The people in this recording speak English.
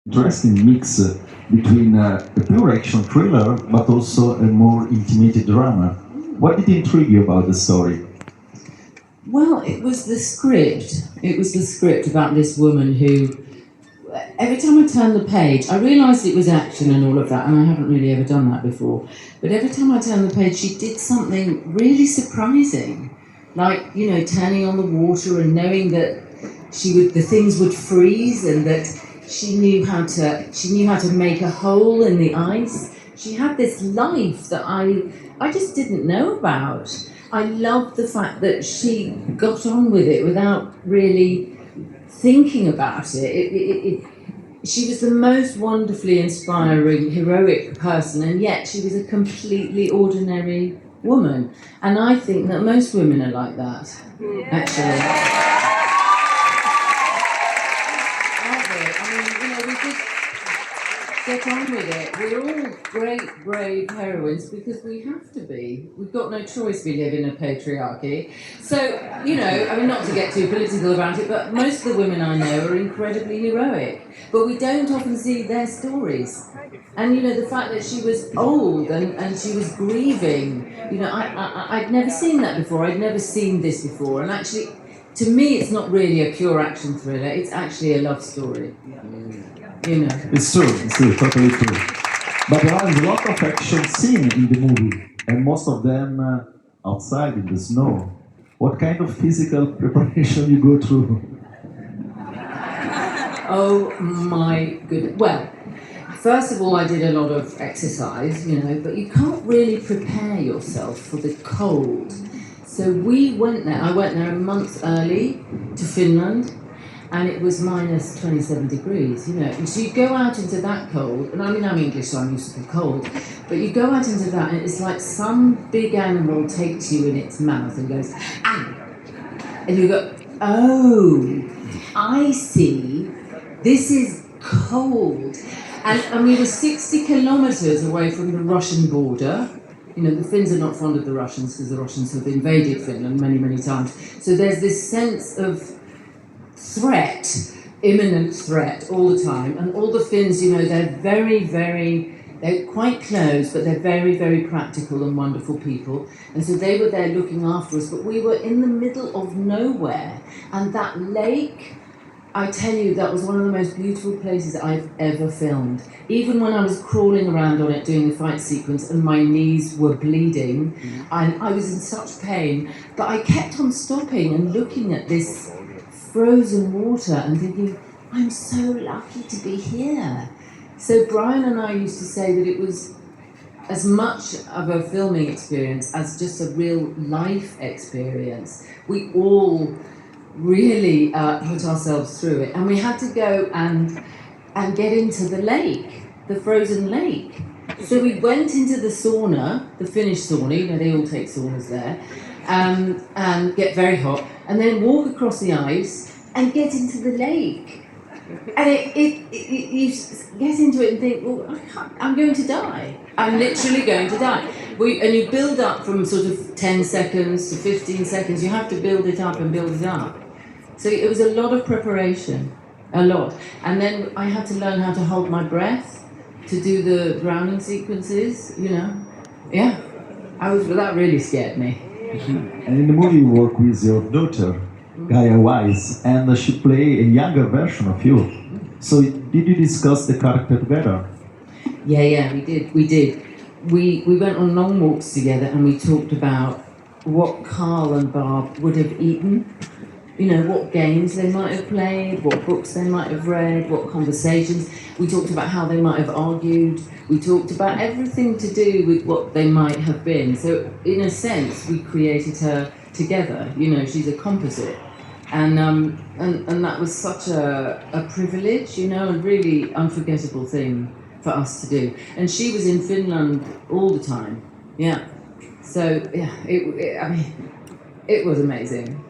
interesting mix between a pure action thriller but also a more intimate drama. What did intrigue you about the story? Well, it was the script. It was the script about this woman who, every time I turned the page, I realised it was action and all of that, and I haven't really ever done that before. But every time I turned the page, she did something really surprising, like, you know, turning on the water and knowing that the things would freeze, and that she knew how to make a hole in the ice. She had this life that I just didn't know about. I loved the fact that she got on with it without really thinking about it. She was the most wonderfully inspiring, heroic person, and yet she was a completely ordinary woman. And I think that most women are like that, actually. Get on with it. We're all great, brave heroines because we have to be. We've got no choice. We live in a patriarchy. So, you know, I mean, not to get too political about it, but most of the women I know are incredibly heroic. But we don't often see their stories. And, you know, the fact that she was old and she was grieving, you know, I'd never seen that before. I'd never seen this before. And actually, to me, it's not really a pure action thriller. It's actually a love story. You know. It's true, totally true. But there are a lot of action scenes in the movie, and most of them outside in the snow. What kind of physical preparation you go through? Oh my goodness. Well, first of all, I did a lot of exercise, you know, but you can't really prepare yourself for the cold. So we went there, I went there a month early to Finland, and it was minus 27 degrees, you know. And so you go out into that cold, and I mean, I'm English, so I'm used to the cold, but you go out into that, and it's like some big animal takes you in its mouth and goes, ah! And you go, oh, I see, this is cold. And we were 60 kilometers away from the Russian border. You know, the Finns are not fond of the Russians because the Russians have invaded Finland many, many times. So there's this sense of threat, imminent threat all the time, and all the Finns, you know, they're they're quite close, but they're very, very practical and wonderful people, and so they were there looking after us, but we were in the middle of nowhere, and that lake, I tell you, that was one of the most beautiful places I've ever filmed. Even when I was crawling around on it doing the fight sequence and my knees were bleeding, and I was in such pain, but I kept on stopping and looking at this frozen water and thinking, I'm so lucky to be here. So Brian and I used to say that it was as much of a filming experience as just a real life experience. We all really put ourselves through it, and we had to go and get into the lake, the frozen lake. So we went into the sauna, the Finnish sauna, you know, they all take saunas there, and get very hot, and then walk across the ice and get into the lake. And you get into it and think, well, I'm going to die. I'm literally going to die. And you build up from sort of 10 seconds to 15 seconds. You have to build it up and build it up. So it was a lot of preparation, a lot. And then I had to learn how to hold my breath to do the drowning sequences, you know. Yeah, that really scared me. And in the movie you work with your daughter, Gaia Wise, and she played a younger version of you. So did you discuss the character together? Yeah, we did. We went on long walks together and we talked about what Carl and Barb would have eaten, you know, what games they might have played, what books they might have read, what conversations. We talked about how they might have argued. We talked about everything to do with what they might have been. So in a sense, we created her together. You know, she's a composite. And that was such a privilege, you know, a really unforgettable thing for us to do. And she was in Finland all the time, yeah. So, yeah, I mean, it was amazing.